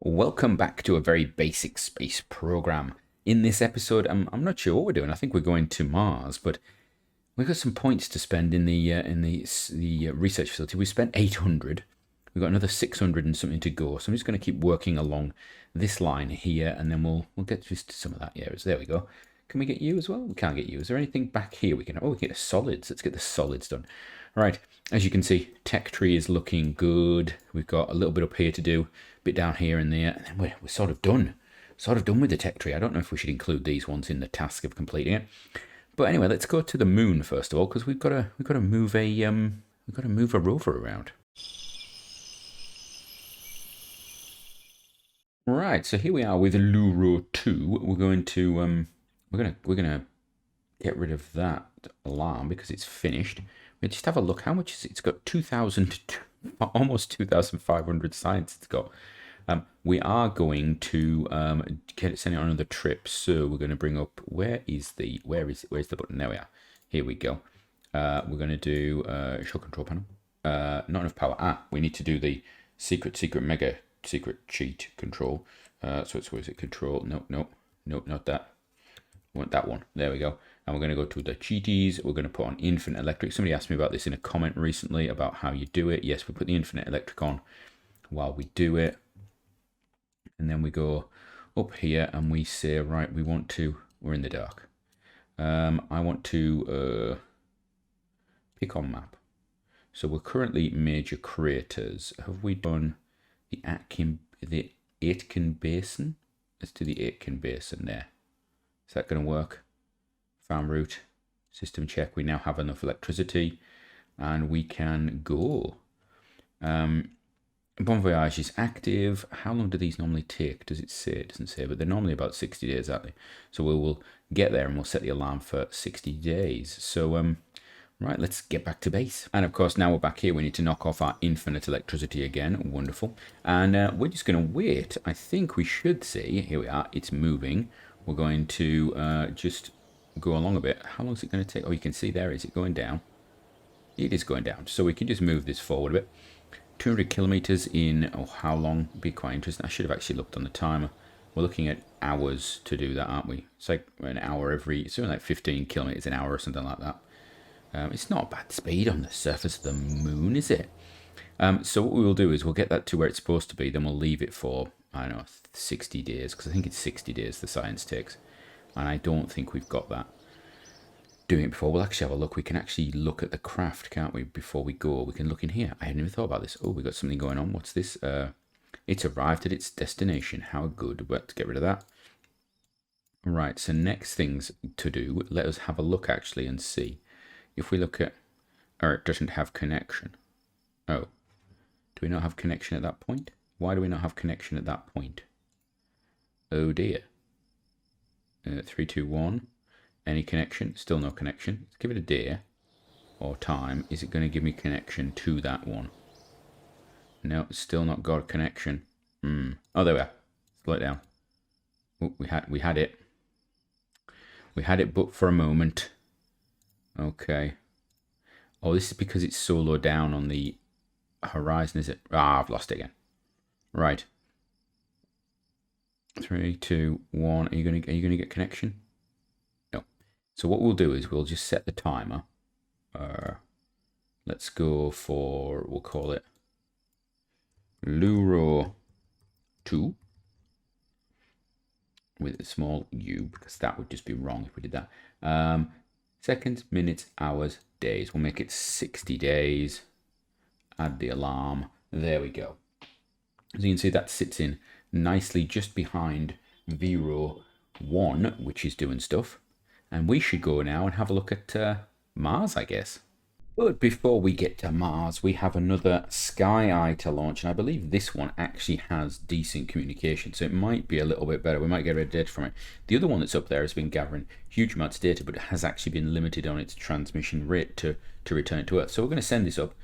Welcome back to a very basic space program. In this episode, I'm not sure what we're doing. I think we're going to Mars, but we've got some points to spend in the research facility. We spent 800. We've got another 600 and something to go. So I'm just going to keep working along this line here, and then we'll get just some of that. Yeah, there we go. Can we get you as well? We can't get you. Is there anything back here we can? Oh, we can get the solids. Let's get the solids done. All right. As you can see, tech tree is looking good. We've got a little bit up here to do, a bit down here and there, and then we're sort of done. Sort of done with the tech tree. I don't know if we should include these ones in the task of completing it. But anyway, let's go to the moon first of all, because we've got to move a rover around. Right. So here we are with Lunar 2. We're going to we're gonna get rid of that alarm because it's finished. We just have a look. How much is it? It's got 2,000, almost 2,500 science. It's got. We are going to send it on another trip. So we're going to bring up where's the button? There we are. Here we go. We're going to do show control panel. Not enough power. We need to do the secret mega secret cheat control. So it's where is it? Control. No, not that. We want that one. There we go. And we're going to go to the cheaties. We're going to put on infinite electric. Somebody asked me about this in a comment recently about how you do it. Yes, we put the infinite electric on while we do it. And then we go up here and we say, right, we're in the dark. I want to pick on map. So we're currently major craters. Have we done the Aitken Basin? Let's do the Aitken Basin there. Is that going to work? Farm route, system check. We now have enough electricity and we can go. Bon Voyage is active. How long do these normally take? Does it say? It doesn't say, but they're normally about 60 days, aren't they? So we'll get there and we'll set the alarm for 60 days. So, right, let's get back to base. And of course, now we're back here. We need to knock off our infinite electricity again. Wonderful. And we're just going to wait. I think we should see, here we are, it's moving. We're going to just go along a bit. How long is it going to take? Oh, you can see there. Is it going down? It is going down. So we can just move this forward a bit. 200 kilometers in, how long? Be quite interesting. I should have actually looked on the timer. We're looking at hours to do that, aren't we? It's like an hour it's something like 15 kilometers an hour or something like that. It's not a bad speed on the surface of the moon, is it? So what we will do is we'll get that to where it's supposed to be. Then we'll leave it for, I don't know, 60 days, because I think it's 60 days the science takes. And I don't think we've got that doing it before. We'll actually have a look. We can actually look at the craft, can't we, before we go? We can look in here. I hadn't even thought about this. Oh, we got something going on. What's this? It's arrived at its destination. How good. Let's get rid of that. Right, so next things to do, let us have a look actually and see. If we look at, it doesn't have connection. Oh, do we not have connection at that point? Why do we not have connection at that point? Oh dear. 3, 2, 1. Any connection? Still no connection. Let's give it a day or time. Is it going to give me connection to that one? No, it's still not got a connection. Oh, there we are. Slow it down. Oh, we had it. We had it, but for a moment. Okay. Oh, this is because it's so low down on the horizon, is it? I've lost it again. Right. 3, 2, 1. Are you gonna get connection? No. So what we'll do is we'll just set the timer. Let's go for, we'll call it Lunar 2 with a small u, because that would just be wrong if we did that. Seconds, minutes, hours, days. We'll make it 60 days. Add the alarm. There we go. As you can see, that sits in nicely just behind Vero 1, which is doing stuff. And we should go now and have a look at Mars, I guess. But before we get to Mars, we have another Sky Eye to launch. And I believe this one actually has decent communication. So it might be a little bit better. We might get rid of data from it. The other one that's up there has been gathering huge amounts of data, but it has actually been limited on its transmission rate to return it to Earth. So we're going to send this up,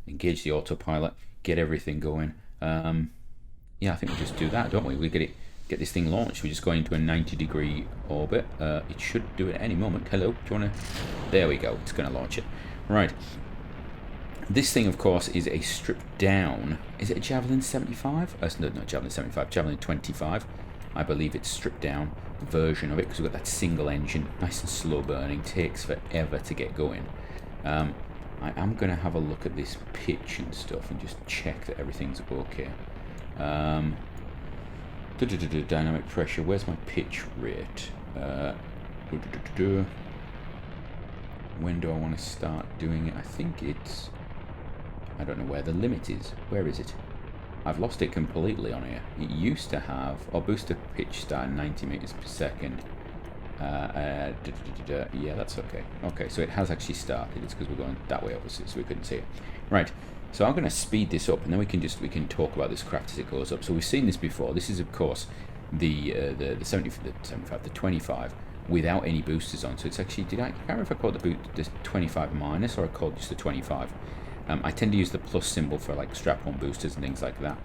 engage the autopilot, get everything going. Yeah, I think we'll just do that, don't we? We get this thing launched. We're just going into a 90-degree orbit. It should do it at any moment. Hello, do you want to? There we go. It's going to launch it. Right. This thing, of course, is a stripped down. Is it a Javelin 75? No, not Javelin 75, Javelin 25. I believe it's stripped down version of it because we've got that single engine, nice and slow burning, takes forever to get going. I am going to have a look at this pitch and stuff and just check that everything's okay. Dynamic pressure, where's my pitch rate? When do I want to start doing it? I think it's... I don't know where the limit is. Where is it? I've lost it completely on here. It used to have... Or booster pitch start 90 meters per second. Yeah, that's okay. Okay, so it has actually started. It's because we're going that way, obviously, so we couldn't see it. Right, so I'm going to speed this up, and then we can talk about this craft as it goes up. So we've seen this before. This is, of course, the 75, the 25, without any boosters on. So it's actually... I can't remember if I called the 25 minus or I called just the 25. I tend to use the plus symbol for like strap-on boosters and things like that.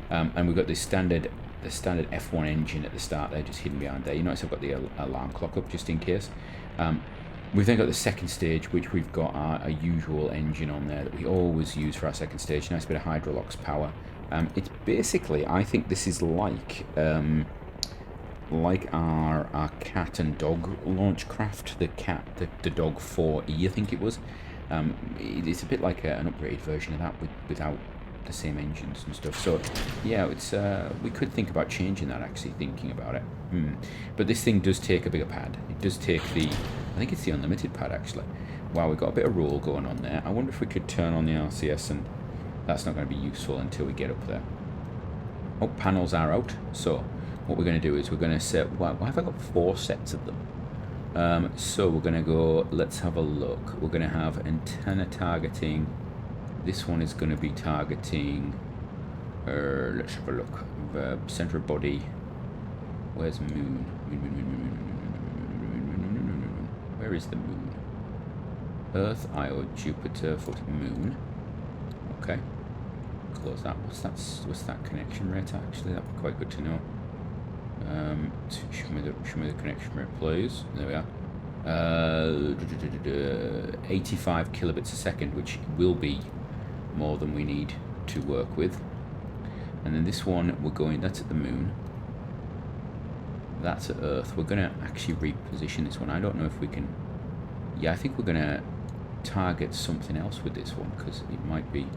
And we've got the standard F1 engine at the start there, just hidden behind there. You notice I've got the alarm clock up just in case. We've then got the second stage, which we've got our usual engine on there that we always use for our second stage. Nice bit of Hydrolox power. It's basically, I think this is like our cat and dog launch craft, the Dog 4E, I think it was. It's a bit like an upgraded version of that without the same engines and stuff. So yeah, it's we could think about changing that, actually, thinking about it. But this thing does take a bigger pad. It does take I think it's the unlimited pad, actually. Wow, we've got a bit of roll going on there. I wonder if we could turn on the RCS, and that's not going to be useful until we get up there. Oh, panels are out. So what we're going to do is we're going to set... Why have I got 4 sets of them? So we're going to go... Let's have a look. We're going to have antenna targeting. This one is going to be targeting... let's have a look. Center of body. Where's moon? Where is the moon? Earth, Io, Jupiter, moon. Okay. Close that. What's that connection rate, actually? That'd be quite good to know. Show me the connection rate, please. There we are. 85 kilobits a second, which will be more than we need to work with. And then this one, we're going... That's at the moon. That's at Earth. We're going to actually reposition this one. I don't know if we can... Yeah, I think we're going to target something else with this one, because it might be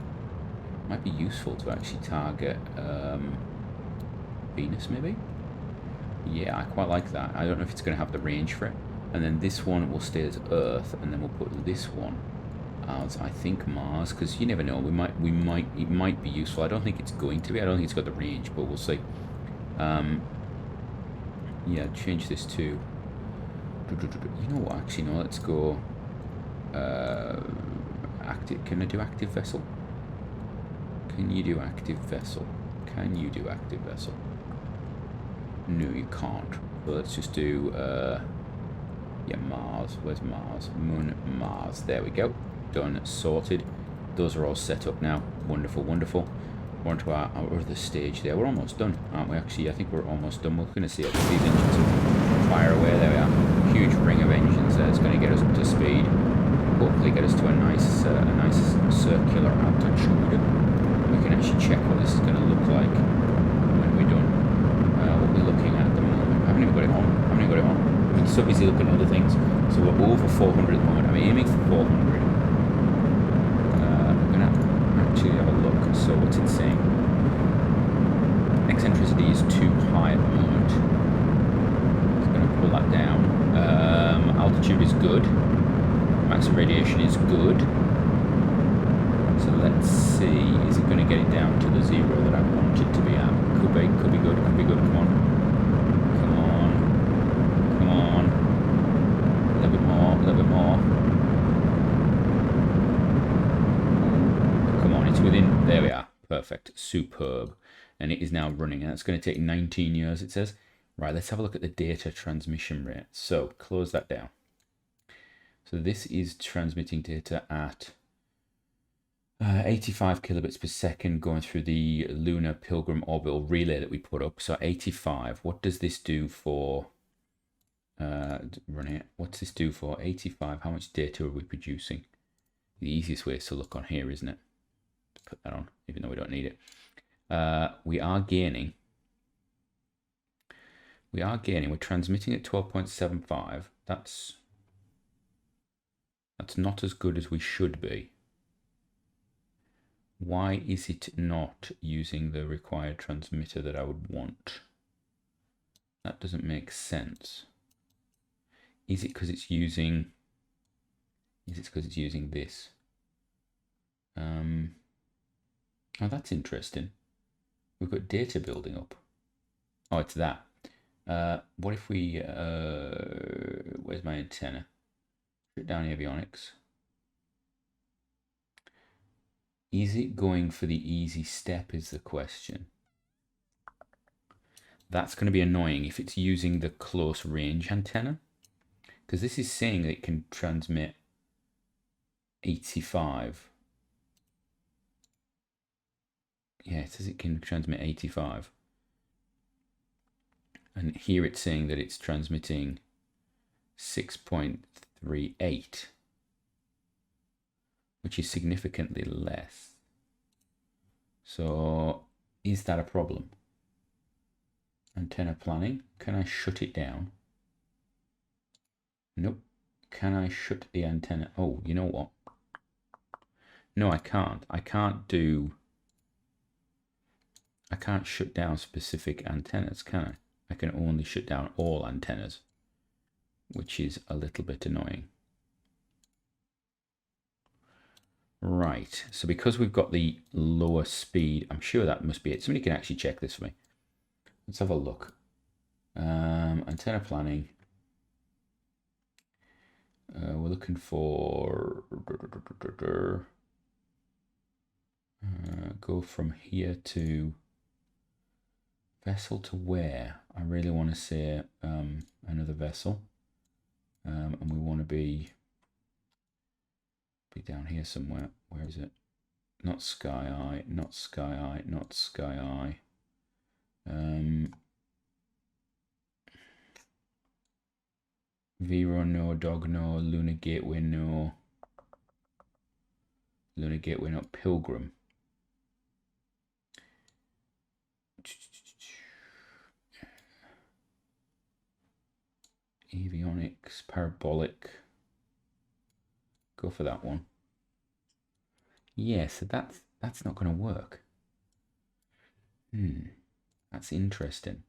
useful to actually target Venus, maybe. Yeah, I quite like that. I don't know if it's going to have the range for it. And then this one will stay as Earth, and then we'll put this one as, I think, Mars, because you never know. It might be useful. I don't think it's going to be. I don't think it's got the range, but we'll see. Yeah, change this to... You know what? Actually, no. Let's go. Active. Can I do active vessel? Can you do active vessel? Can you do active vessel? No, you can't. So let's just do, yeah, Mars. Where's Mars? Moon, Mars. There we go. Done, sorted. Those are all set up now. Wonderful, wonderful. We're on to our other stage there. We're almost done, aren't we? Actually, I think we're almost done. We're going to see these engines fire away. There we are. Huge ring of engines there. It's going to get us up to speed. Hopefully get us to a nice circular altitude. We can actually check what this is going to look like when we're done. What we're looking at the moment. I haven't even got it on. I've been so busy looking at other things. So we're over 400 at the moment. I'm aiming for 400. I'm going to actually have a look. So what's it saying? Eccentricity is too high at the moment. It's going to pull that down. Altitude is good. Maximum radiation is good. So let's see. Is it going to get it down to the 0 that I want it to be at? Could be good, could be good. Come on. A little bit more. Come on, it's within... There we are. Perfect. Superb. And it is now running. And it's going to take 19 years, it says. Right, let's have a look at the data transmission rate. So, close that down. So this is transmitting data at 85 kilobits per second going through the Lunar Pilgrim orbital relay that we put up. So 85. What does this do for... running it? What's this do for 85? How much data are we producing? The easiest way is to look on here, isn't it? Put that on, even though we don't need it. We are gaining. We're transmitting at 12.75. That's not as good as we should be. Why is it not using the required transmitter that I would want? That doesn't make sense. Is it because it's using... Is it because it's using this? Oh, that's interesting. We've got data building up. Oh, it's that. What if we... where's my antenna? Put down avionics. Is it going for the easy step is the question. That's going to be annoying if it's using the close range antenna. Because this is saying that it can transmit 85. Yeah, it says it can transmit 85. And here it's saying that it's transmitting 6.38. Which is significantly less. So, is that a problem? Antenna planning. Can I shut it down? Nope. Can I shut the antenna? Oh, you know what? No, I can't. I can't shut down specific antennas, can I? I can only shut down all antennas, which is a little bit annoying. Right, so because we've got the lower speed, I'm sure that must be it. Somebody can actually check this for me. Let's have a look. Antenna planning. We're looking for... go from here to... Vessel to where? I really want to say another vessel. And we want to be down here somewhere. Where is it? Not Sky Eye, not Sky Eye, not Sky Eye. Vero no, Dog no, Lunar Gateway no. Lunar Gateway not, Pilgrim. Avionics, parabolic. Go for that one. Yeah, so that's not going to work. That's interesting.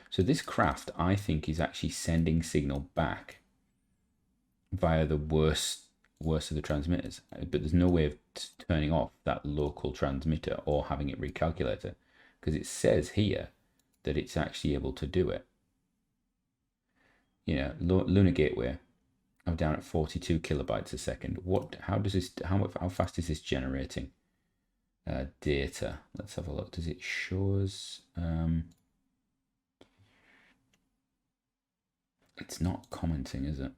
So this craft, I think, is actually sending signal back via the worst of the transmitters. But there's no way of turning off that local transmitter or having it recalculated, because it says here that it's actually able to do it. You know, Lunar Gateway, I'm down at 42 kilobytes a second. How fast is this generating data? Let's have a look. Does it show us? It's not commenting, is it?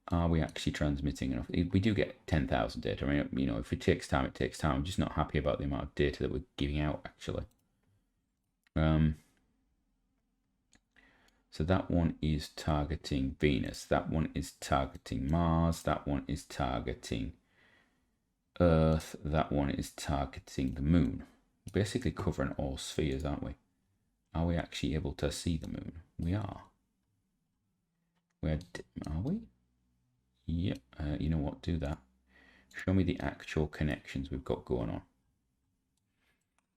Are we actually transmitting enough? We do get 10,000 data. I mean, you know, if it takes time, it takes time. I'm just not happy about the amount of data that we're giving out, actually. So that one is targeting Venus. That one is targeting Mars. That one is targeting Earth. That one is targeting the Moon. We're basically covering all spheres, aren't we? Are we actually able to see the Moon? We are. Are we? Yep. You know what? Do that. Show me the actual connections we've got going on.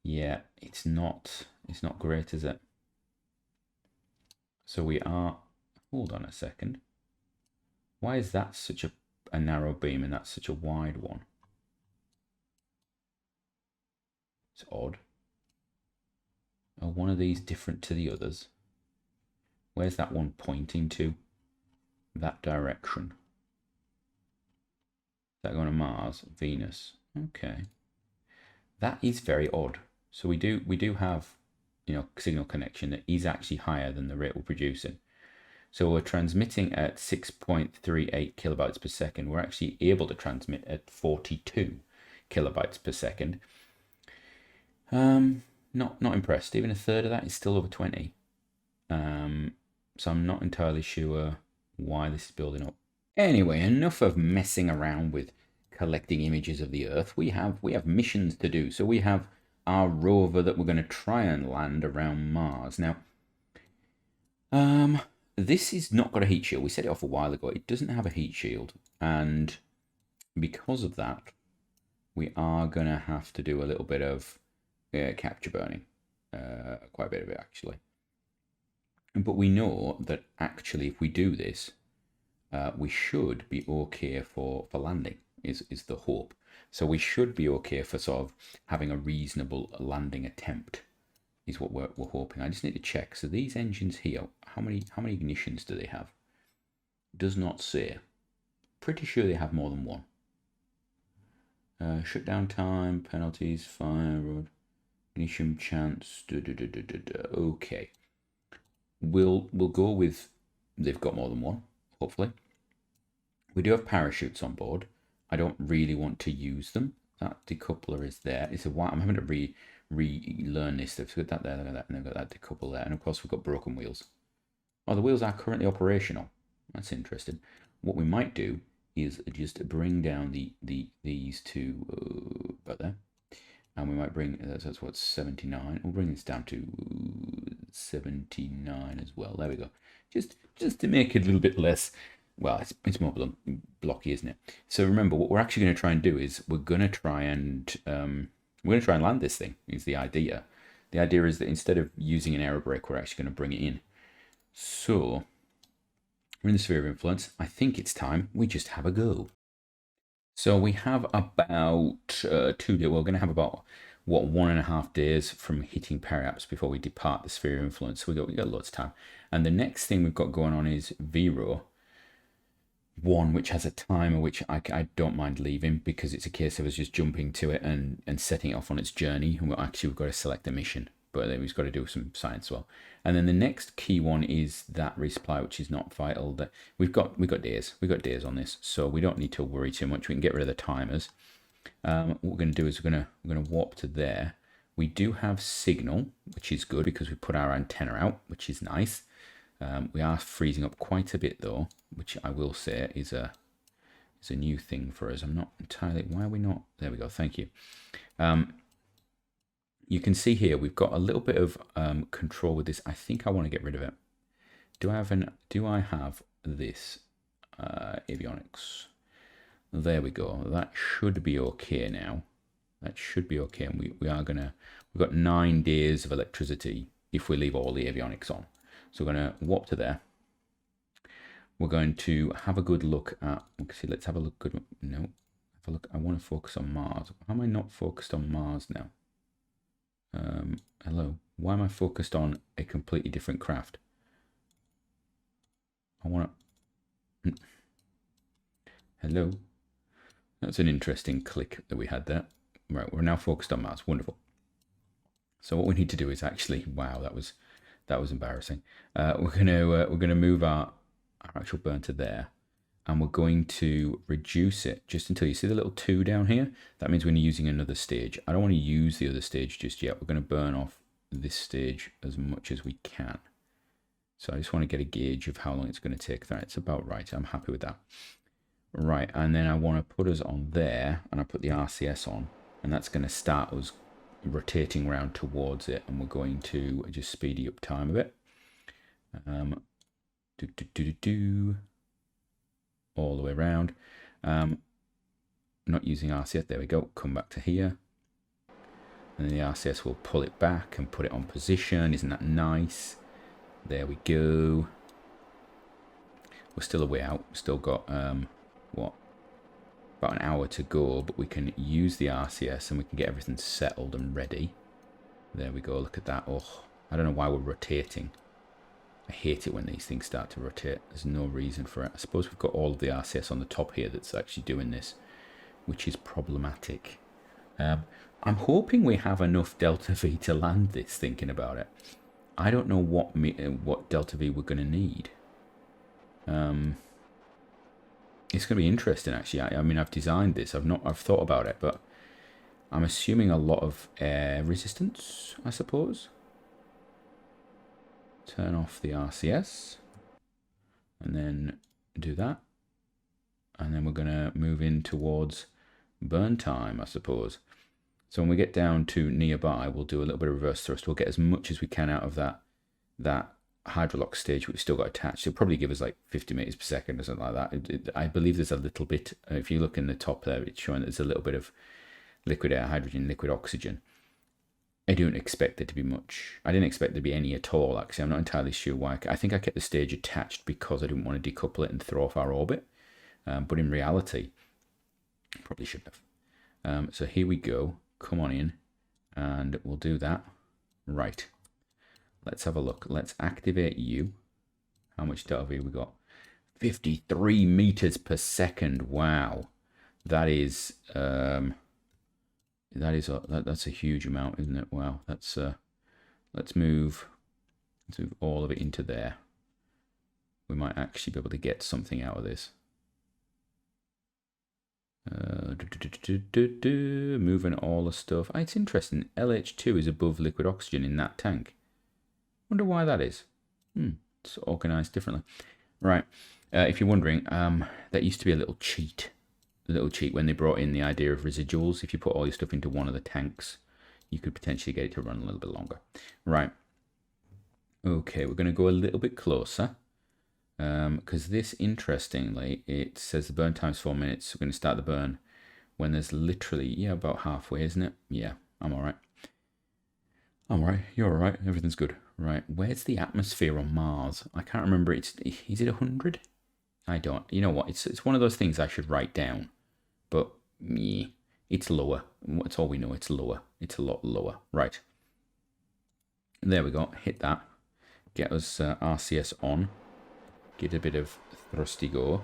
Yeah, it's not great, is it? So we are, hold on a second. Why is that such a narrow beam and that's such a wide one? It's odd. Are one of these different to the others? Where's that one pointing to? That direction. Is that going to Mars? Venus. Okay. That is very odd. So we do have, you know, signal connection that is actually higher than the rate we're producing. So we're transmitting at 6.38 kilobytes per second. We're actually able to transmit at 42 kilobytes per second. Not impressed. Even a third of that is still over 20. So I'm not entirely sure why this is building up. Anyway, enough of messing around with collecting images of the Earth. We have missions to do. So we have our rover that we're going to try and land around Mars. Now, this is not got a heat shield. We set it off a while ago. It doesn't have a heat shield, and because of that, we are going to have to do a little bit of capture burning. Quite a bit of it, actually. But we know that actually if we do this, we should be okay for landing, is the hope. So we should be okay for sort of having a reasonable landing attempt, is what we're hoping. I just need to check. So these engines here, how many ignitions do they have? Does not say. Pretty sure they have more than one. Shutdown time, penalties, fire, road, ignition chance. Okay. We'll go with they've got more than one, hopefully. We do have parachutes on board. I don't really want to use them. That decoupler is there. It's a while. I'm having to relearn this. They've got that there, look at that, and they've got that decoupler there. And of course we've got broken wheels. Oh, the wheels are currently operational. That's interesting. What we might do is just bring down these two about there. And we might bring, that's what, 79. We'll bring this down to 79 as well. There we go. Just to make it a little bit less, well, it's more blocky, isn't it? So remember, what we're actually going to try and do is we're going to try and land this thing, is the idea. The idea is that instead of using an aero brake, we're actually going to bring it in. So we're in the sphere of influence. I think it's time we just have a go. So we have about 2 days. We're going to have about, what, 1.5 days from hitting periaps before we depart the sphere of influence. So we got lots of time. And the next thing we've got going on is Vero 1, which has a timer, which I don't mind leaving because it's a case of us just jumping to it and setting it off on its journey. And we've got to select a mission, but then we've got to do some science as well. And then the next key one is that resupply, which is not vital. That we've got days on this, so we don't need to worry too much. We can get rid of the timers. What we're going to do is we're going to warp to there. We do have signal, which is good because we put our antenna out, which is nice. We are freezing up quite a bit though, which I will say is a new thing for us. I'm not entirely. Why are we not? There we go. Thank you. You can see here we've got a little bit of control with this. I think I want to get rid of it. Do I have this avionics? There we go. That should be okay now. That should be okay. And we've got 9 days of electricity if we leave all the avionics on. So we're going to warp to there. We're going to have a good look at. Let's have a look. No, have a look. I want to focus on Mars. How am I not focused on Mars now? Hello. Why am I focused on a completely different craft? I want to. Hello. That's an interesting click that we had there. Right, we're now focused on Mars. Wonderful. So what we need to do is actually, wow, that was embarrassing. We're gonna move our actual burn to there, and we're going to reduce it just until you see the little 2 down here. That means we're using another stage. I don't want to use the other stage just yet. We're going to burn off this stage as much as we can. So I just want to get a gauge of how long it's going to take. That it's about right. I'm happy with that. Right, and then I want to put us on there, and I put the RCS on, and that's going to start us rotating around towards it, and we're going to just speed up time a bit. All the way around. Not using RCS. There we go. Come back to here, and then the RCS will pull it back and put it on position. Isn't that nice? There we go. We're still a way out. Still got what, about an hour to go, but we can use the RCS and we can get everything settled and ready. There we go. Look at that. Oh, I don't know why we're rotating. I hate it when these things start to rotate. There's no reason for it. I suppose we've got all of the RCS on the top here that's actually doing this, which is problematic. I'm hoping we have enough Delta V to land this, thinking about it. I don't know what Delta V we're going to need. It's going to be interesting, actually. I mean, I've designed this. I've thought about it, but I'm assuming a lot of air resistance, I suppose. Turn off the RCS, and then do that. And then we're going to move in towards burn time, I suppose. So when we get down to nearby, we'll do a little bit of reverse thrust. We'll get as much as we can out of that hydrolock stage we've still got attached. It'll probably give us like 50 meters per second or something like that. I believe there's a little bit, if you look in the top there, it's showing that there's a little bit of liquid air, hydrogen, liquid oxygen. I don't expect there to be much. I didn't expect there to be any at all, actually. I'm not entirely sure why. I think I kept the stage attached because I didn't want to decouple it and throw off our orbit. But in reality, probably should have. So here we go. Come on in, and we'll do that. Right. Let's have a look. Let's activate you. How much data have we got? 53 meters per second. Wow. That's a huge amount, isn't it? Wow. Let's move all of it into there. We might actually be able to get something out of this. Moving all the stuff. It's interesting. LH2 is above liquid oxygen in that tank. Wonder why that is. It's organized differently. Right. If you're wondering, that used to be a little cheat. When they brought in the idea of residuals. If you put all your stuff into one of the tanks, you could potentially get it to run a little bit longer. Right. Okay, we're going to go a little bit closer. Because this, interestingly, it says the burn time's 4 minutes. We're going to start the burn when there's literally, about halfway, isn't it? Yeah, I'm all right. I'm all right. You're all right. Everything's good. Right. Where's the atmosphere on Mars? I can't remember. Is it 100? I don't. You know what? It's one of those things I should write down. But yeah, it's lower. That's all we know. It's lower. It's a lot lower. Right. There we go. Hit that. Get us RCS on. Get a bit of thrusty go,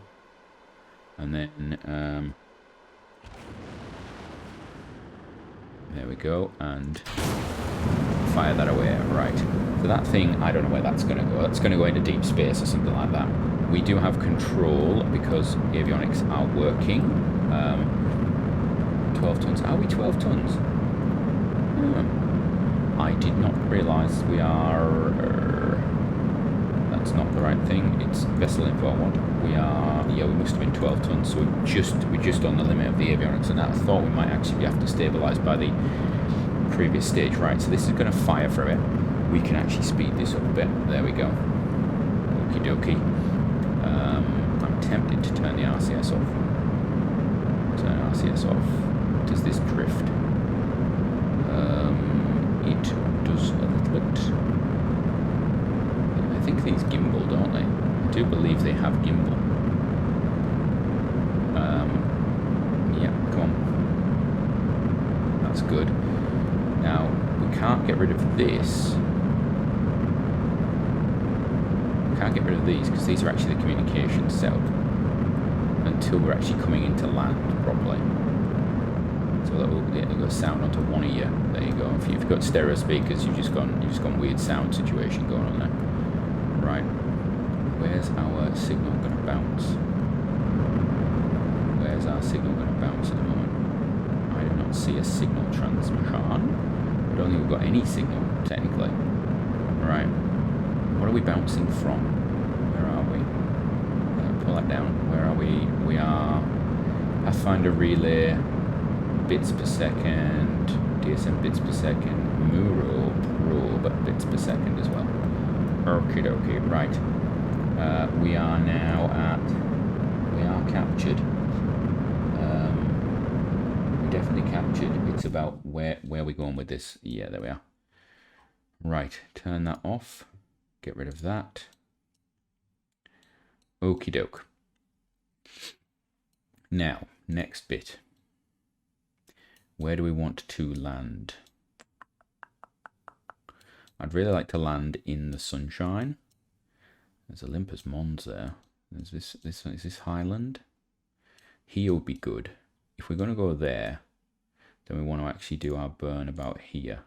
and then there we go, and fire that away. Right, so that thing, I don't know where that's going to go. That's going to go into deep space or something like that. We do have control because avionics are working. 12 tons. Are we 12 tons? I did not realise we are. That's not the right thing. It's vessel info I want. We must have been 12 tons, so we're just on the limit of the avionics, and I thought we might actually have to stabilise by the previous stage. Right, so this is going to fire for it. We can actually speed this up a bit. There we go. Okie dokie. I'm tempted to turn the RCS off. Turn RCS off. Does this drift? It does a little bit. I think these gimbal, don't they? I do believe they have gimbal. Yeah, come on. That's good. Now, we can't get rid of this. We can't get rid of these because these are actually the communication setup until we're actually coming into land properly. So that will go sound onto one ear. There you go. If you've got stereo speakers, you've just gone weird sound situation going on there. Right, where's our signal going to bounce? Where's our signal going to bounce at the moment? I do not see a signal transmission. I don't think we've got any signal, technically. Right, what are we bouncing from? Where are we? Pull that down. Where are we? We are Pathfinder relay, bits per second, DSM bits per second, Muro probe bits per second as well. Okie dokie, right. We are now we are captured. We're definitely captured. It's about where we're going with this. Yeah, there we are. Right, turn that off. Get rid of that. Okie doke. Now, next bit. Where do we want to land? I'd really like to land in the sunshine. There's Olympus Mons there. There's is this Highland? Here would be good. If we're going to go there, then we want to actually do our burn about here.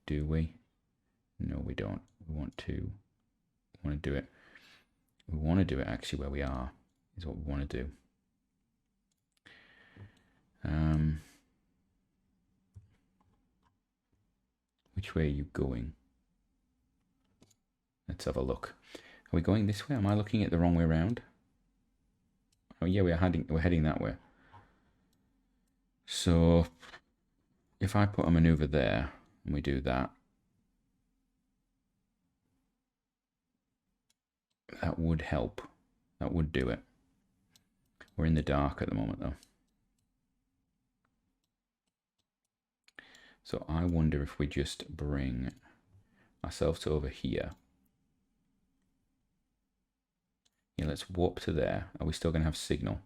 Do we? No, we don't. We want to do it. We want to do it actually where we are, is what we want to do. Which way are you going? Let's have a look. Are we going this way? Am I looking at the wrong way around? Oh yeah, we're heading that way. So if I put a maneuver there and we do that, that would help. That would do it. We're in the dark at the moment though. So I wonder if we just bring ourselves to over here. Yeah, let's warp to there. Are we still going to have signal?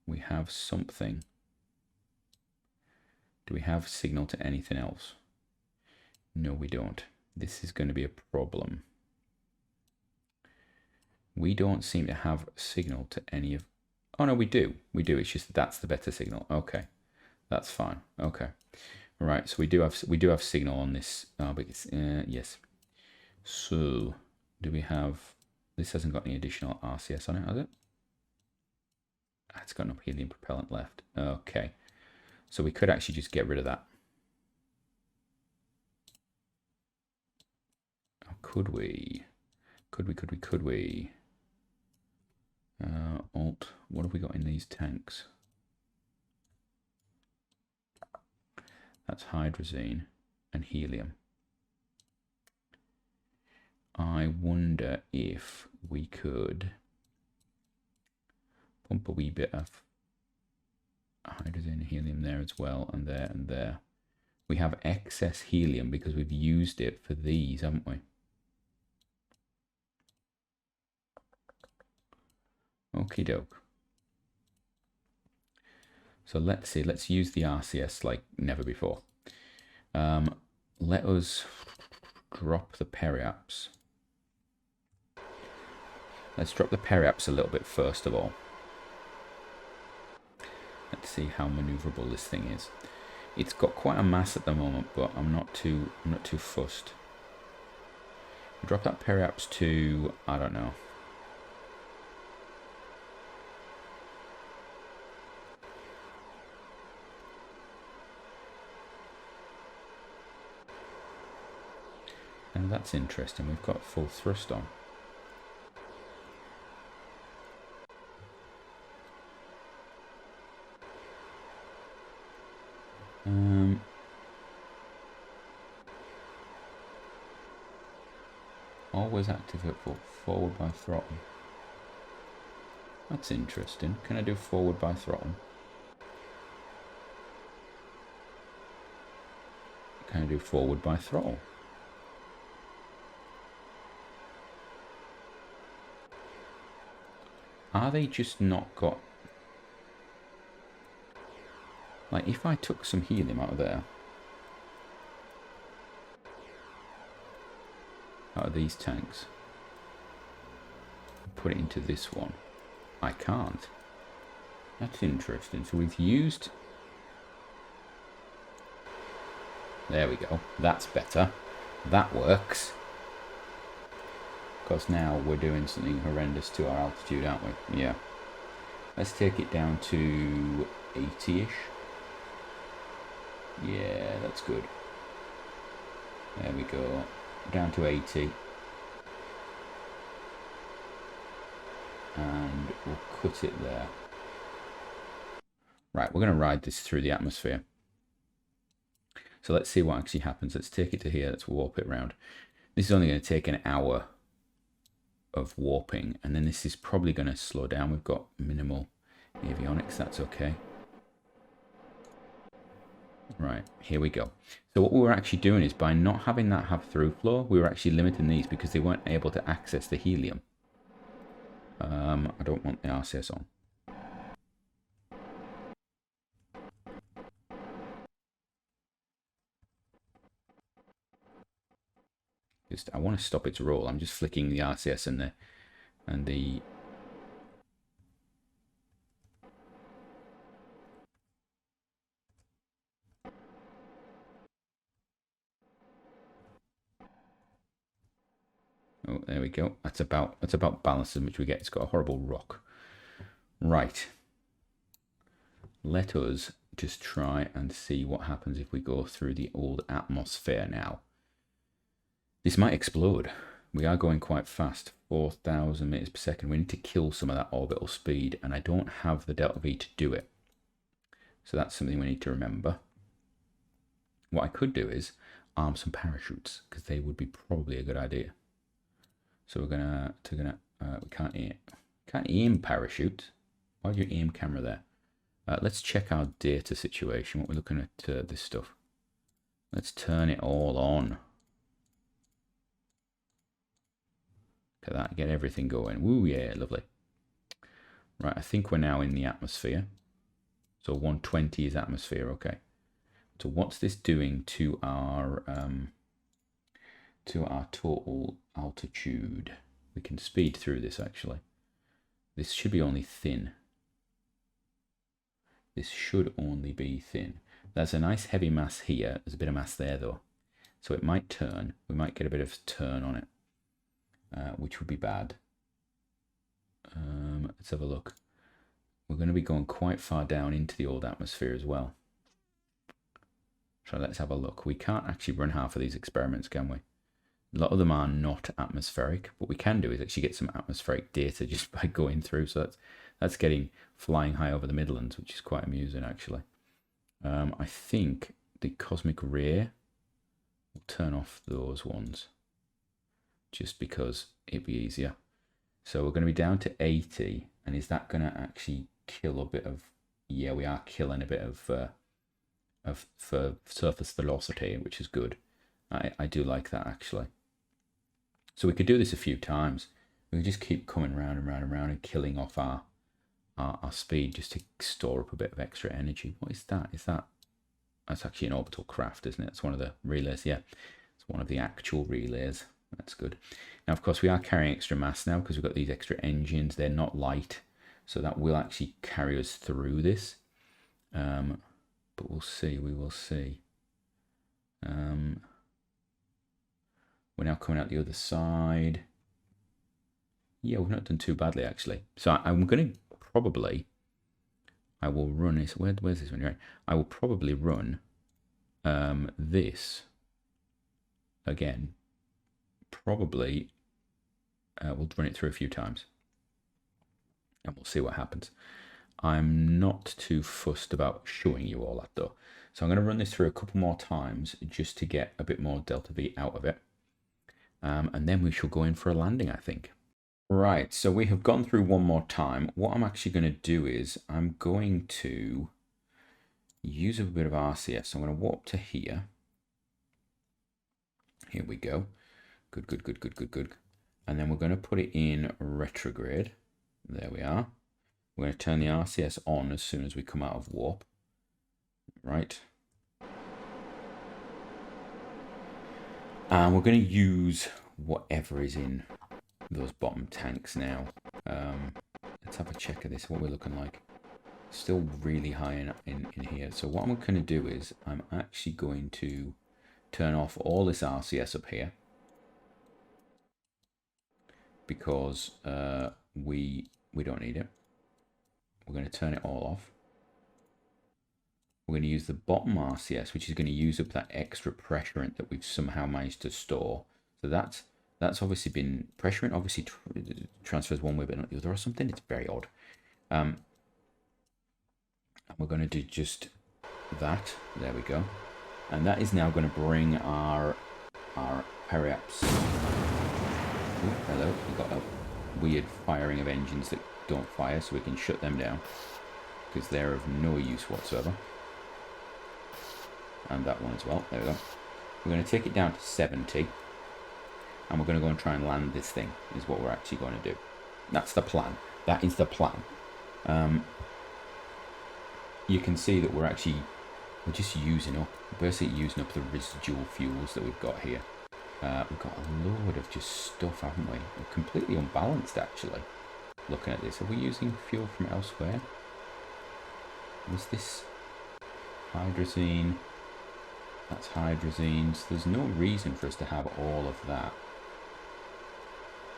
We have something. Do we have signal to anything else? No, we don't. This is going to be a problem. We don't seem to have signal to any of... Oh, no, we do. We do. It's just that's the better signal. Okay. That's fine. Okay. All right. So we do have signal on this. But it's, yes. So do we have... This hasn't got any additional RCS on it, has it? It's got no helium propellant left. Okay. So we could actually just get rid of that. Oh, could we? Could we? Alt. What have we got in these tanks? That's hydrazine and helium. I wonder if we could pump a wee bit of hydrazine and helium there as well, and there and there. We have excess helium because we've used it for these, haven't we? Okie doke. So let's see, let's use the RCS like never before. Let us drop the periaps. Let's drop the periaps a little bit first of all. Let's see how maneuverable this thing is. It's got quite a mass at the moment, but I'm not too fussed. Drop that periaps to, I don't know. And that's interesting. We've got full thrust on. Always activate forward by throttle. That's interesting. Can I do forward by throttle? Can I do forward by throttle? Are they just not got... Like, if I took some helium out of there, out of these tanks, put it into this one, I can't. That's interesting. So we've used... There we go. That's better. That works. Because now we're doing something horrendous to our altitude, aren't we? Yeah. Let's take it down to 80-ish. Yeah, that's good. There we go. Down to 80. And we'll cut it there. Right, we're going to ride this through the atmosphere. So let's see what actually happens. Let's take it to here. Let's warp it around. This is only going to take an hour of warping, and then this is probably going to slow down. We've got minimal avionics. That's okay. Right, here we go. So what we were actually doing is, by not having that have through flow, we were actually limiting these because they weren't able to access the helium. I don't want the RCS on. I want to stop its roll. I'm just flicking the RCS and the oh, there we go. That's about balance in which we get. It's got a horrible rock. Right. Let us just try and see what happens if we go through the old atmosphere now. This might explode. We are going quite fast, 4,000 meters per second. We need to kill some of that orbital speed, and I don't have the delta V to do it. So that's something we need to remember. What I could do is arm some parachutes, because they would be probably a good idea. So we're gonna we can't aim parachute. Why do you aim camera there? Let's check our data situation. What we're looking at this stuff. Let's turn it all on. Look at that, get everything going. Woo, yeah, lovely. Right, I think we're now in the atmosphere. So 120 is atmosphere, okay. So what's this doing to our total altitude? We can speed through this actually. This should be only thin. This should only be thin. There's a nice heavy mass here. There's a bit of mass there though. So it might turn. We might get a bit of turn on it. Which would be bad. Let's have a look. We're going to be going quite far down into the old atmosphere as well. So let's have a look. We can't actually run half of these experiments, can we? A lot of them are not atmospheric. What we can do is actually get some atmospheric data just by going through. So that's getting flying high over the Midlands, which is quite amusing actually. I think the cosmic ray will turn off those ones, just because it'd be easier. So we're going to be down to 80, and is that going to actually kill a bit of, yeah, we are killing a bit of surface velocity, which is good. I do like that actually. So we could do this a few times. We could just keep coming round and round and round and killing off our speed just to store up a bit of extra energy. What is that? That's actually an orbital craft, isn't it? It's one of the relays, yeah. It's one of the actual relays. That's good. Now, of course, we are carrying extra mass now because we've got these extra engines. They're not light, so that will actually carry us through this. But we'll see. We will see. We're now coming out the other side. Yeah, we've not done too badly, actually. So I'm going to probably... I will run this... Where's this one? Right. I will probably run this again. Probably we'll run it through a few times and we'll see what happens. I'm not too fussed about showing you all that though, so I'm going to run this through a couple more times just to get a bit more delta V out of it, and then we shall go in for a landing, I think. Right, so we have gone through one more time. What I'm actually going to do is I'm going to use a bit of RCS. I'm going to warp to here. Here we go. Good. And then we're going to put it in retrograde. There we are. We're going to turn the RCS on as soon as we come out of warp. Right. And we're going to use whatever is in those bottom tanks now. Let's have a check of this, what we're looking like. Still really high in here. So what I'm going to do is I'm actually going to turn off all this RCS up here, because we don't need it. We're going to turn it all off. We're going to use the bottom RCS, which is going to use up that extra pressurant that we've somehow managed to store. So that's obviously been pressurant. Obviously transfers one way but not the other or something. It's very odd. And we're going to do just that. There we go. And that is now going to bring our periaps. Ooh, hello, we've got a weird firing of engines that don't fire, so we can shut them down because they're of no use whatsoever. And that one as well. There we go. We're going to take it down to 70, and we're going to go and try and land this thing, is what we're actually going to do. That's the plan. That is the plan. You can see that we're just using up, basically using up the residual fuels that we've got here. We've got a load of just stuff, haven't we? We're completely unbalanced, actually. Looking at this, are we using fuel from elsewhere? Was this hydrazine? That's hydrazine. So there's no reason for us to have all of that.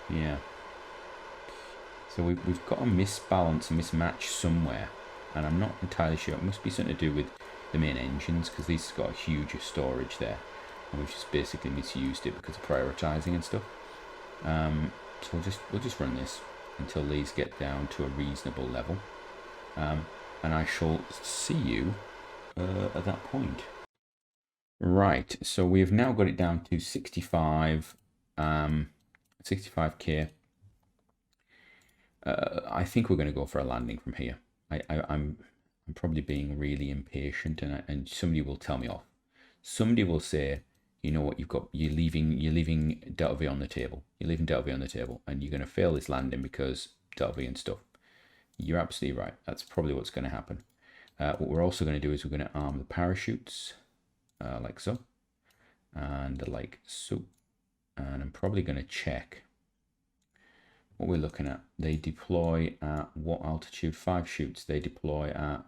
Yeah. So we've got a misbalance, a mismatch somewhere, and I'm not entirely sure. It must be something to do with the main engines, because these have got a huge storage there. and we've just basically misused it because of prioritizing and stuff. So we'll just run this until these get down to a reasonable level, and I shall see you at that point. Right, so we've now got it down to 65, 65k. I think we're going to go for a landing from here. I'm probably being really impatient, and somebody will tell me off. Somebody will say, you know what, you're leaving Delta V on the table. You're leaving Delta V on the table, and you're going to fail this landing because Delta V and stuff. You're absolutely right. That's probably what's going to happen. What we're also going to do is we're going to arm the parachutes, like so, and like so. And I'm probably going to check what we're looking at. They deploy at what altitude? 5 chutes. They deploy at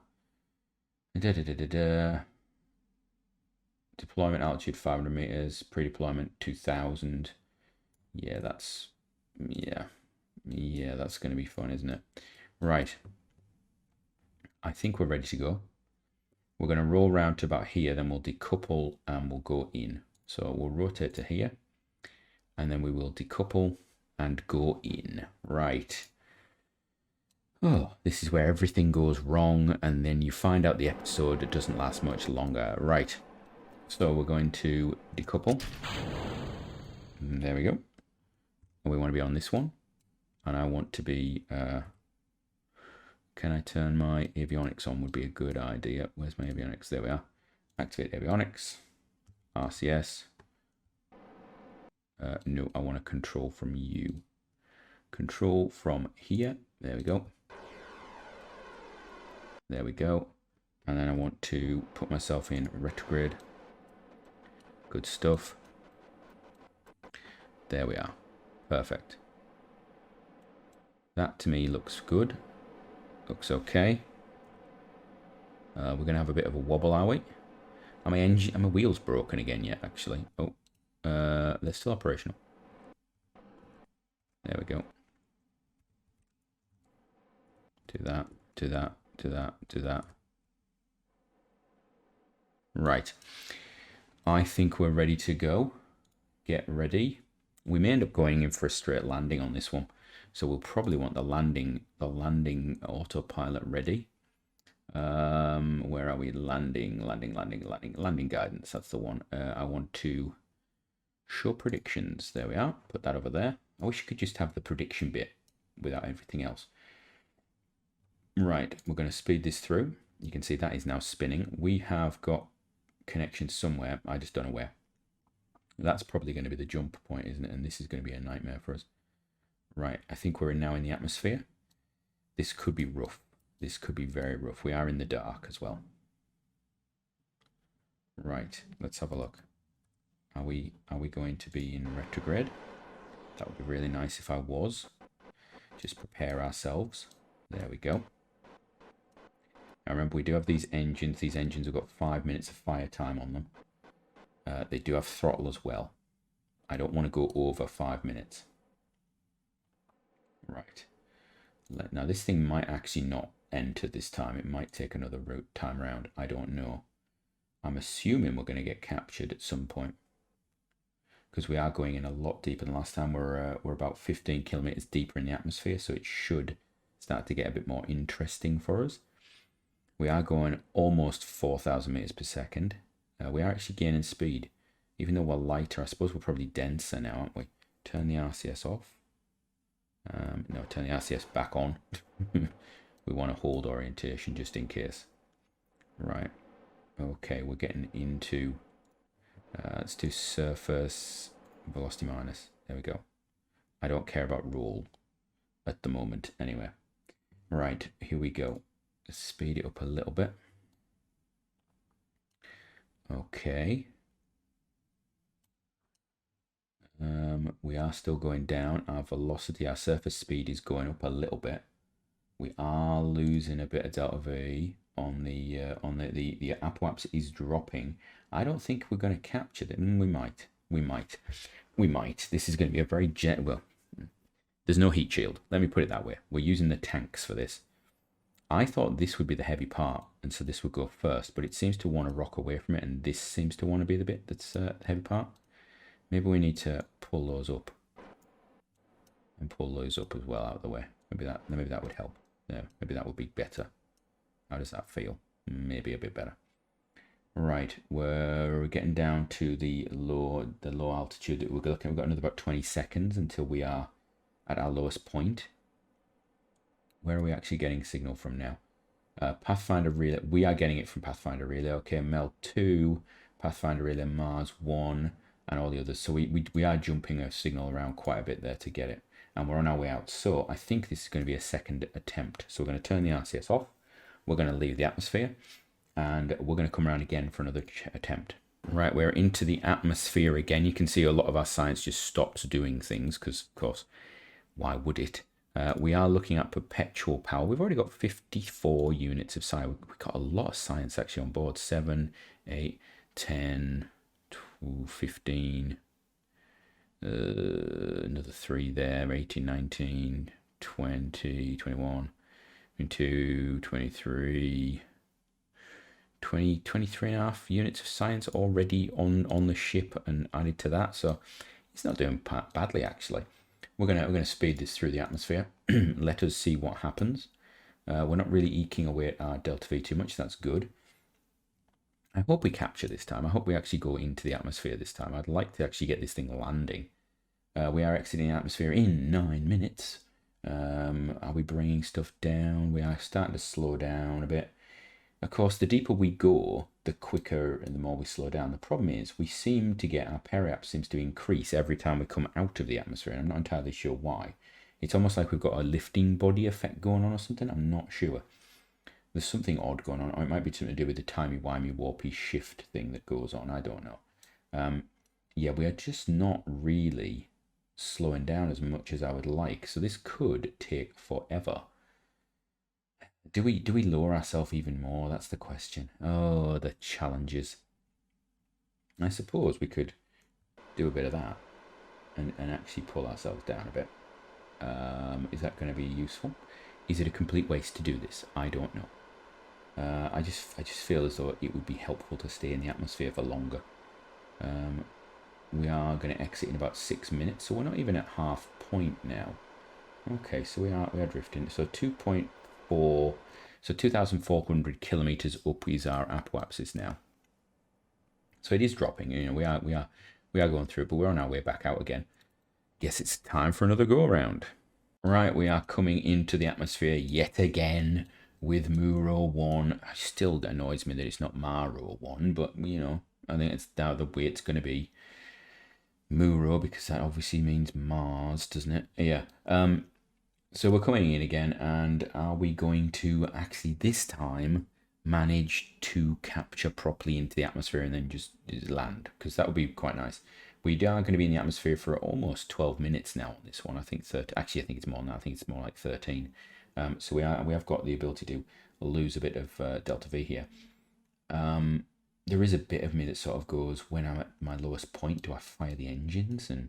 deployment altitude 500 meters, pre-deployment 2000. Yeah, that's that's going to be fun, isn't it? Right. I think we're ready to go. We're going to roll around to about here, then we'll decouple and we'll go in. So we'll rotate to here, and then we will decouple and go in. Right. Oh, this is where everything goes wrong, and then you find out the episode doesn't last much longer. Right. So we're going to decouple. There we go. We want to be on this one, and I want to be... can I turn my avionics on? Would be a good idea. Where's my avionics? There we are. Activate avionics. RCS. No, I want to control from you. Control from here. There we go. There we go. And then I want to put myself in retrograde. Good stuff. There we are. Perfect. That to me looks good. Looks okay. We're going to have a bit of a wobble, are we? Are my wheels broken again yet, actually? Oh, they're still operational. There we go. Do that, do that, do that, do that. Right. I think we're ready to go. Get ready. We may end up going in for a straight landing on this one. So we'll probably want the landing autopilot ready. Where are we? Landing guidance. That's the one. I want to show predictions. There we are. Put that over there. I wish you could just have the prediction bit without everything else. Right, we're going to speed this through. You can see that is now spinning. We have got connection somewhere. I just don't know where. That's probably going to be the jump point, isn't it? And this is going to be a nightmare for us. Right, I think we're now in the atmosphere. This could be rough. This could be very rough. We are in the dark as well. Right, let's have a look. Are we going to be in retrograde? That would be really nice if I was. Just prepare ourselves. There we go. Now remember, we do have these engines. These engines have got 5 minutes of fire time on them. They do have throttle as well. I don't want to go over 5 minutes. Right. Now this thing might actually not enter this time. It might take another route time around. I don't know. I'm assuming we're going to get captured at some point, because we are going in a lot deeper than last time. We're about 15 kilometers deeper in the atmosphere, so it should start to get a bit more interesting for us. We are going almost 4,000 meters per second. We are actually gaining speed, even though we're lighter. I suppose we're probably denser now, aren't we? Turn the RCS off. No, turn the RCS back on. We want to hold orientation just in case. Right. Okay, we're getting into... let's do surface velocity minus. There we go. I don't care about roll at the moment anyway. Right, here we go. Let's speed it up a little bit. Okay. We are still going down. Our velocity, our surface speed is going up a little bit. We are losing a bit of delta V on the apoaps is dropping. I don't think we're going to capture them. We might. This is going to be a very well. There's no heat shield. Let me put it that way. We're using the tanks for this. I thought this would be the heavy part, and so this would go first, but it seems to want to rock away from it, and this seems to want to be the bit that's the heavy part. Maybe we need to pull those up and pull those up as well out of the way. Maybe that would help. Yeah, maybe that would be better. How does that feel? Maybe a bit better. Right, we're getting down to the low altitude that we're looking. We've got another about 20 seconds until we are at our lowest point. Where are we actually getting signal from now? Pathfinder relay. We are getting it from Pathfinder relay. Okay, Mel 2, Pathfinder relay, Mars 1, and all the others. So we are jumping a signal around quite a bit there to get it, and we're on our way out. So I think this is going to be a second attempt. So we're going to turn the RCS off. We're going to leave the atmosphere, and we're going to come around again for another attempt. Right, we're into the atmosphere again. You can see a lot of our science just stopped doing things because, of course, why would it? We are looking at perpetual power. We've already got 54 units of science. We've got a lot of science actually on board. 7, 8, 10, 12, 15. Another 3 there. 18, 19, 20, 21, 22, 23. 23 and a half units of science already on the ship and added to that. So it's not doing badly actually. We're gonna speed this through the atmosphere. Let us see what happens. We're not really eking away at our delta V too much. That's good. I hope we capture this time. I hope we actually go into the atmosphere this time. I'd like to actually get this thing landing. We are exiting the atmosphere in 9 minutes. Are we bringing stuff down? We are starting to slow down a bit. Of course, the deeper we go, the quicker and the more we slow down. The problem is we seem to get, our periaps seems to increase every time we come out of the atmosphere. And I'm not entirely sure why. It's almost like we've got a lifting body effect going on or something. I'm not sure. There's something odd going on. Or it might be something to do with the timey-wimey warpy shift thing that goes on. I don't know. Yeah, we are just not really slowing down as much as I would like. So this could take forever. Do we lower ourselves even more? That's the question. Oh, the challenges. I suppose we could do a bit of that and actually pull ourselves down a bit. Is that going to be useful? Is it a complete waste to do this? I don't know. I just feel as though it would be helpful to stay in the atmosphere for longer. We are going to exit in about 6 minutes, so we're not even at half point now. Okay, so we are drifting. So 2.4, so 2,400 kilometers up is our apoapsis now. So it is dropping. You know, we are going through it, but we're on our way back out again. Guess it's time for another go around. Right, we are coming into the atmosphere yet again with Muro 1. It still annoys me that it's not Maro 1, but you know, I think it's now the way it's going to be. Muro, because that obviously means Mars, doesn't it? Yeah. So we're coming in again, and are we going to actually this time manage to capture properly into the atmosphere and then just land? Because that would be quite nice. We are going to be in the atmosphere for almost 12 minutes now on this one. I think 30. Actually, I think it's more now. I think it's more like 13. So we have got the ability to lose a bit of delta V here. There is a bit of me that sort of goes, when I'm at my lowest point, do I fire the engines and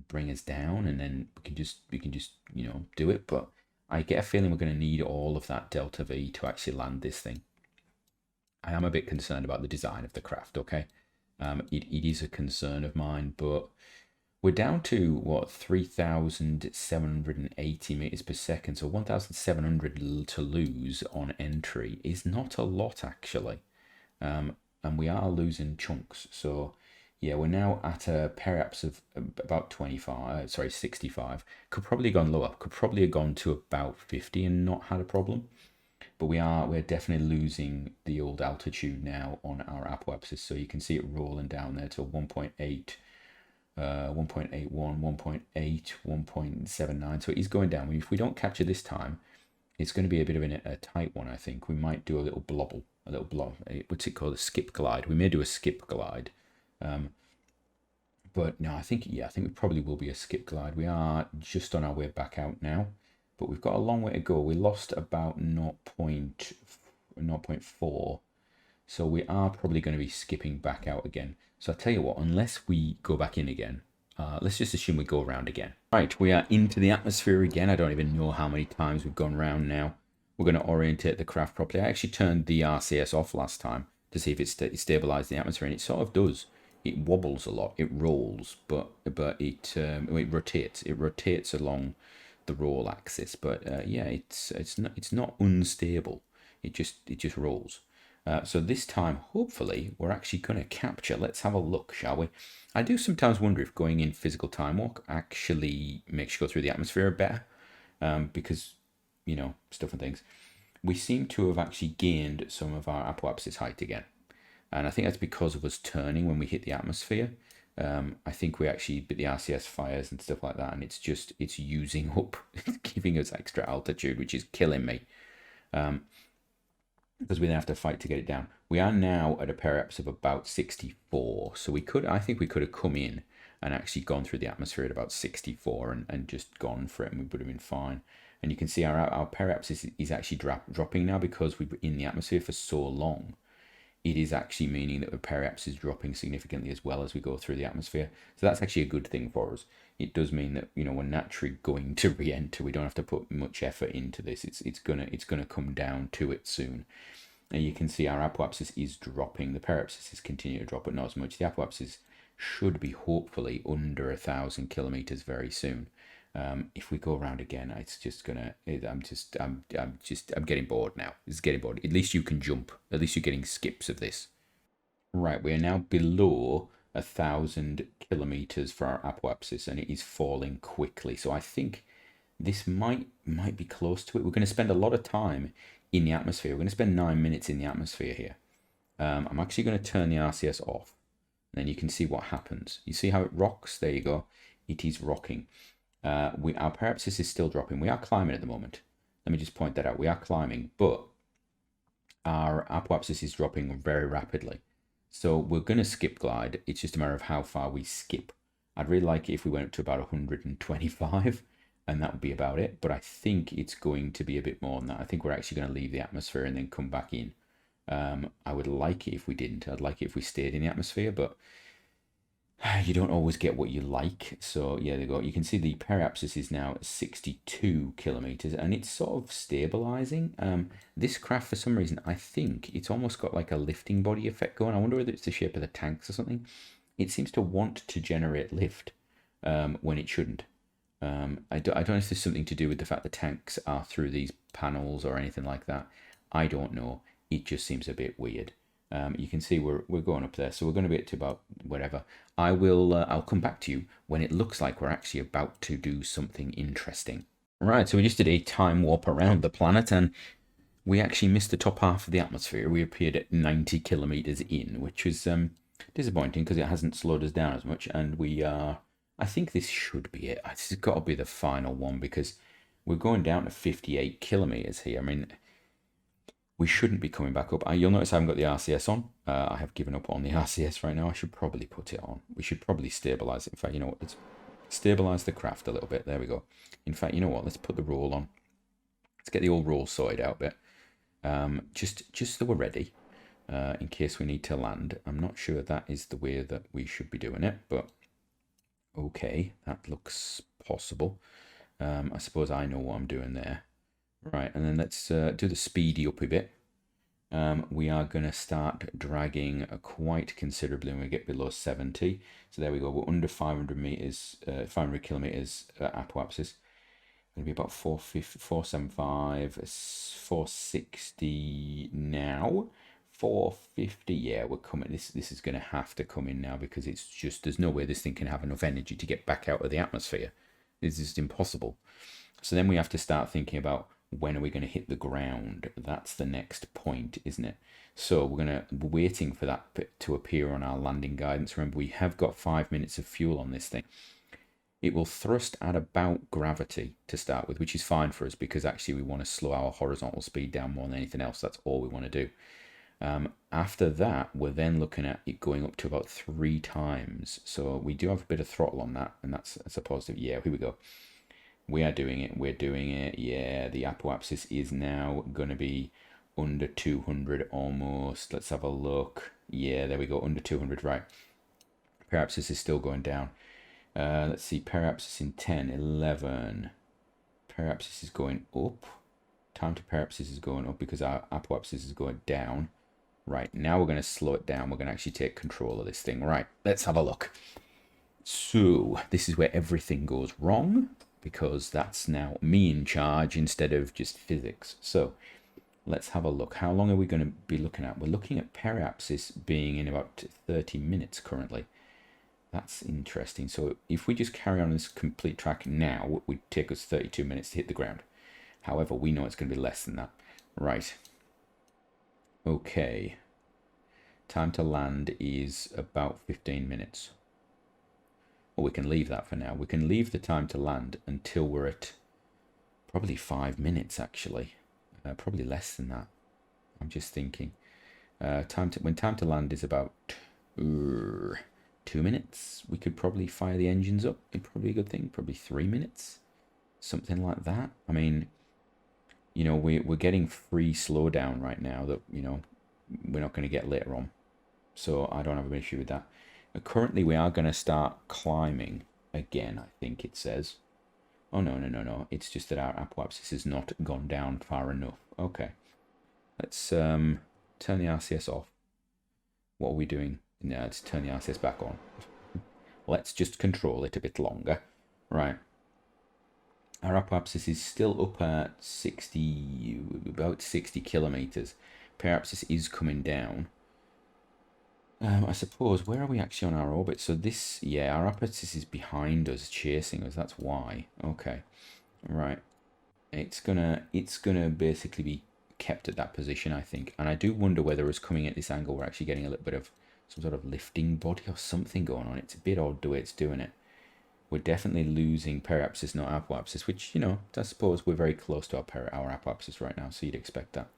bring us down, and then we can just you know, do it? But I get a feeling we're going to need all of that delta V to actually land this thing. I am a bit concerned about the design of the craft. Okay, it is a concern of mine, but we're down to what, 3,780 meters per second, so 1,700 to lose on entry is not a lot actually. And we are losing chunks. So yeah, we're now at a periaps of about 65. Could probably have gone lower. Could probably have gone to about 50 and not had a problem. But we're definitely losing the old altitude now on our apoapsis. So you can see it rolling down there to 1.8, 1.81, 1.8, 1.79. So it is going down. If we don't capture this time, it's going to be a bit of a tight one, I think. We might do a little blobble. What's it called? A skip glide. We may do a skip glide. But no, I think we probably will be a skip glide. We are just on our way back out now, but we've got a long way to go. We lost about 0.4, so we are probably going to be skipping back out again. So I'll tell you what, unless we go back in again, let's just assume we go around again. Right, we are into the atmosphere again. I don't even know how many times we've gone round now. we're going to orientate the craft properly. I actually turned the RCS off last time to see if it stabilized the atmosphere, and it sort of does. It wobbles a lot, it rolls, but it rotates. It rotates along the roll axis, but yeah, it's not unstable. It just rolls. So this time, hopefully, we're actually going to capture. Let's have a look, shall we? I do sometimes wonder if going in physical time walk actually makes you go through the atmosphere better, because, you know, stuff and things. We seem to have actually gained some of our apoapsis height again. And I think that's because of us turning when we hit the atmosphere. I think we actually bit the RCS fires and stuff like that, and it's using up, giving us extra altitude, which is killing me. Because we then have to fight to get it down. We are now at a periapsis of about 64, so I think we could have come in and actually gone through the atmosphere at about 64 and just gone for it, and we would have been fine. And you can see our periapsis is actually dropping now because we were in the atmosphere for so long. It is actually meaning that the periapsis is dropping significantly as well as we go through the atmosphere. So that's actually a good thing for us. It does mean that, you know, we're naturally going to re-enter. We don't have to put much effort into this. It's gonna come down to it soon. And you can see our apoapsis is dropping. The periapsis is continuing to drop, but not as much. The apoapsis should be hopefully under 1,000 kilometers very soon. If we go around again, it's just gonna. I'm getting bored now. It's getting bored. At least you can jump. At least you're getting skips of this. Right, we are now below 1,000 kilometers for our apoapsis, and it is falling quickly. So I think this might be close to it. We're going to spend a lot of time in the atmosphere. We're going to spend 9 minutes in the atmosphere here. I'm actually going to turn the RCS off, and then you can see what happens. You see how it rocks? There you go. It is rocking. Our periapsis is still dropping. We are climbing at the moment. Let me just point that out. We are climbing, but our apoapsis is dropping very rapidly. So we're going to skip glide. It's just a matter of how far we skip. I'd really like it if we went up to about 125, and that would be about it. But I think it's going to be a bit more than that. I think we're actually going to leave the atmosphere and then come back in. I would like it if we didn't. I'd like it if we stayed in the atmosphere, but you don't always get what you like. So yeah, there you go. You can see the periapsis is now at 62 kilometers, and it's sort of stabilizing. This craft, for some reason, I think it's almost got like a lifting body effect going. I wonder whether it's the shape of the tanks or something. It seems to want to generate lift when it shouldn't. I don't know if there's something to do with the fact the tanks are through these panels or anything like that. I don't know. It just seems a bit weird. You can see we're going up there, so we're going to be at to about whatever. I'll come back to you when it looks like we're actually about to do something interesting. Right, so we just did a time warp around the planet, and we actually missed the top half of the atmosphere. We appeared at 90 kilometers in, which was disappointing because it hasn't slowed us down as much. And we are, I think this should be it. This has got to be the final one because we're going down to 58 kilometers here. I mean, we shouldn't be coming back up. You'll notice I haven't got the RCS on. I have given up on the RCS right now. I should probably put it on. We should probably stabilize it. In fact, you know what? Let's stabilize the craft a little bit. There we go. In fact, you know what? Let's put the roll on. Let's get the old roll sorted out a bit. Just so we're ready in case we need to land. I'm not sure that is the way that we should be doing it, but okay, that looks possible. I suppose I know what I'm doing there. Right, and then let's do the speedy up a bit. We are going to start dragging quite considerably when we get below 70. So there we go. We're under 500 meters, 500 kilometers apoapsis. Going to be about 450, 475, 460 now. 450. Yeah, we're coming. This is going to have to come in now because it's just there's no way this thing can have enough energy to get back out of the atmosphere. It's just impossible. So then we have to start thinking about when are we going to hit the ground? That's the next point, isn't it? So we're waiting for that to appear on our landing guidance. Remember, we have got 5 minutes of fuel on this thing. It will thrust at about gravity to start with, which is fine for us because actually we want to slow our horizontal speed down more than anything else. That's all we want to do. After that, we're then looking at it going up to about 3 times. So we do have a bit of throttle on that, and that's a positive. Yeah, here we go. We are doing it. We're doing it. Yeah, the apoapsis is now going to be under 200 almost. Let's have a look. Yeah, there we go. Under 200, right. Periapsis is still going down. Let's see. Periapsis in 10, 11. Periapsis is going up time to periapsis is going up because our apoapsis is going down. Right, now we're going to slow it down. We're going to actually take control of this thing. Right, let's have a look. So this is where everything goes wrong, because that's now me in charge instead of just physics. So let's have a look. How long are we going to be looking at? We're looking at periapsis being in about 30 minutes currently. That's interesting. So if we just carry on this complete track now, it would take us 32 minutes to hit the ground. However, we know it's going to be less than that. Right. Okay. Time to land is about 15 minutes. Or we can leave that for now. We can leave the time to land until we're at probably 5 minutes, actually. Probably less than that. I'm just thinking. When time to land is about 2 minutes, we could probably fire the engines up. It'd probably be a good thing. Probably 3 minutes. Something like that. I mean, you know, we're getting free slowdown right now that, you know, we're not going to get later on. So I don't have an issue with that. Currently, we are going to start climbing again, I think it says. Oh, no. It's just that our apoapsis has not gone down far enough. Okay. Let's turn the RCS off. What are we doing? No, let's turn the RCS back on. Let's just control it a bit longer. Right. Our apoapsis is still up at about 60 kilometers. Periapsis is coming down. I suppose, where are we actually on our orbit? So this, yeah, our apoapsis is behind us, chasing us. That's why. Okay, right. It's gonna basically be kept at that position, I think. And I do wonder whether us coming at this angle, we're actually getting a little bit of some sort of lifting body or something going on. It's a bit odd the way it's doing it. We're definitely losing periapsis, not apoapsis, which, you know, I suppose we're very close to our apoapsis right now, so you'd expect that.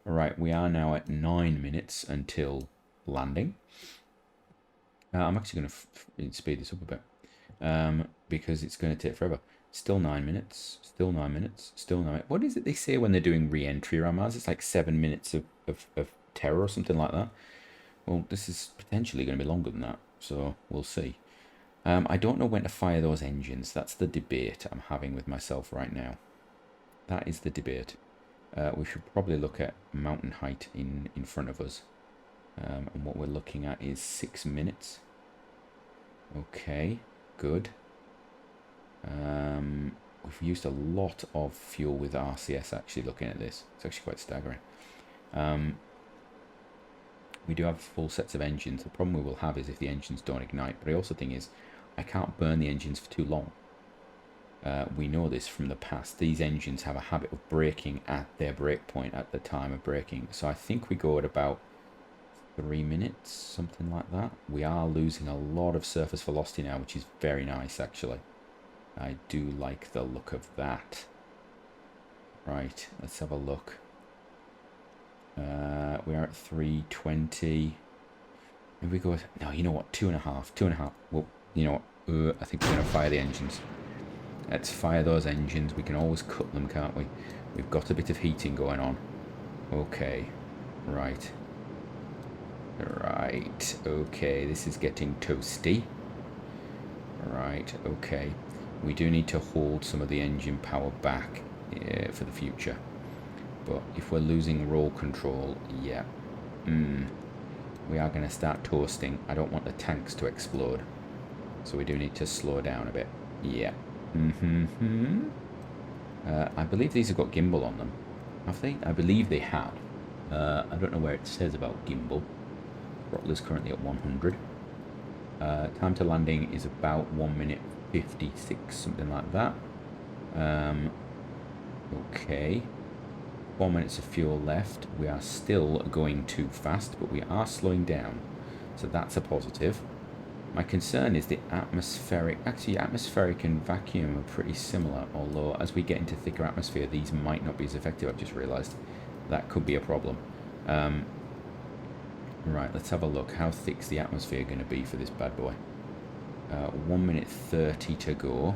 All right, we are now at 9 minutes until landing. I'm actually going to speed this up a bit because it's going to take forever. Still 9 minutes, still 9 minutes, still 9 minutes. What is it they say when they're doing re-entry around Mars? It's like 7 minutes of terror or something like that. Well, this is potentially going to be longer than that, so we'll see. I don't know when to fire those engines. That's the debate I'm having with myself right now. That is the debate. We should probably look at mountain height in front of us. And what we're looking at is 6 minutes. Okay, good. We've used a lot of fuel with RCS actually looking at this. It's actually quite staggering. We do have full sets of engines. The problem we will have is if the engines don't ignite. But I also think is I can't burn the engines for too long. We know this from the past. These engines have a habit of braking at their brake point at the time of braking. So I think we go at about 3 minutes, something like that. We are losing a lot of surface velocity now, which is very nice, actually. I do like the look of that. Right, let's have a look. We are at 320. If we go, no, you know what, 2.5. Well, you know what, I think we're going to fire the engines. Let's fire those engines. We can always cut them, can't we? We've got a bit of heating going on. Okay, right. Right, okay, this is getting toasty. Right, okay. We do need to hold some of the engine power back for the future. But if we're losing roll control, yeah. We are going to start toasting. I don't want the tanks to explode. So we do need to slow down a bit. Yeah. I believe these have got gimbal on them. Have they? I believe they have. I don't know where it says about gimbal. Throttle is currently at 100. Time to landing is about 1 minute 56, something like that. Okay. 4 minutes of fuel left. We are still going too fast, but we are slowing down. So that's a positive. My concern is the atmospheric... Actually, atmospheric and vacuum are pretty similar, although as we get into thicker atmosphere, these might not be as effective. I've just realised that could be a problem. Right, let's have a look. How thick's the atmosphere going to be for this bad boy? 1 minute 30 to go.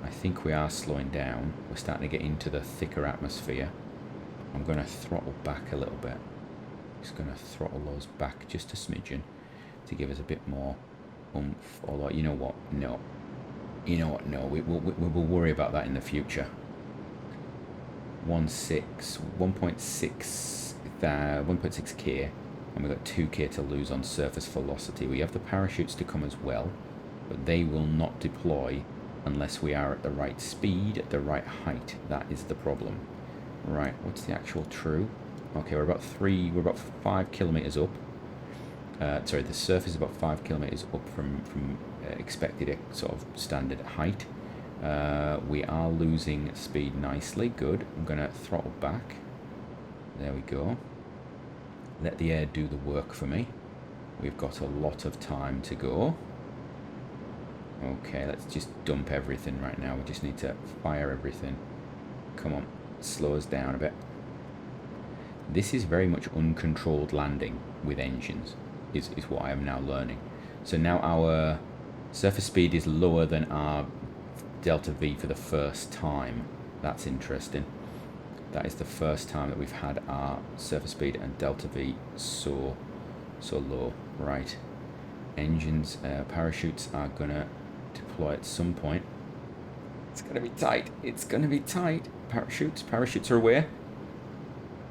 I think we are slowing down. We're starting to get into the thicker atmosphere. I'm going to throttle back a little bit. Just going to throttle those back just a smidgen to give us a bit more oomph. Although, you know what? No. You know what? No. We will worry about that in the future. 1.6k, and we've got 2k to lose on surface velocity. We have the parachutes to come as well, but they will not deploy unless we are at the right speed, at the right height. That is the problem. Right, what's the actual true? Okay, we're about 5 kilometers up. Sorry, the surface is about 5 kilometers up from expected sort of standard height. We are losing speed nicely. Good. I'm going to throttle back. There we go. Let the air do the work for me. We've got a lot of time to go. Okay, let's just dump everything right now. We just need to fire everything. Come on, slow us down a bit. This is very much uncontrolled landing with engines, is what I am now learning. So now our surface speed is lower than our delta V for the first time. That's interesting. That is the first time that we've had our surface speed and delta V so low. Right. Engines, parachutes are gonna deploy at some point. It's gonna be tight. It's gonna be tight. Parachutes are away.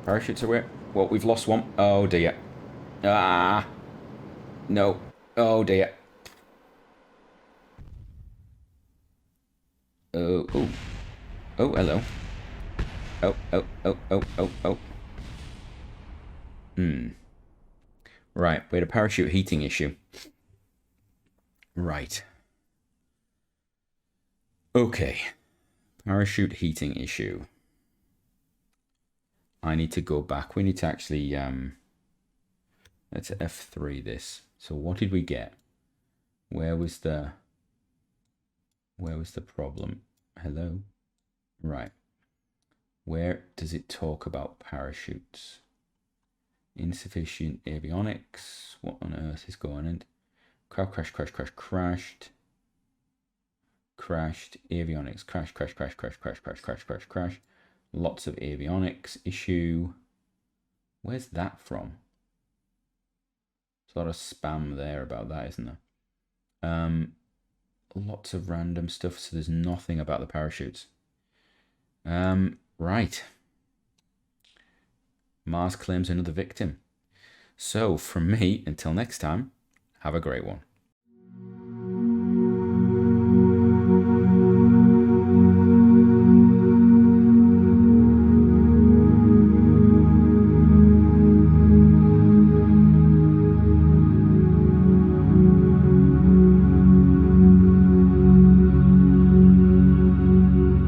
Parachutes are away. Well, we've lost one. Oh dear. Ah. No. Oh dear. Oh. Oh, hello. Oh. Right, we had a parachute heating issue. Right. Okay. Parachute heating issue. I need to go back. We need to actually, let's F3 this. So what did we get? Where was the problem? Hello? Right. Where does it talk about parachutes? Insufficient avionics. What on earth is going on? Crashed. Avionics. Crash. Lots of avionics issue. Where's that from? There's a lot of spam there about that, isn't there? Lots of random stuff, so there's nothing about the parachutes. Right. Mars claims another victim. So from me, until next time, have a great one.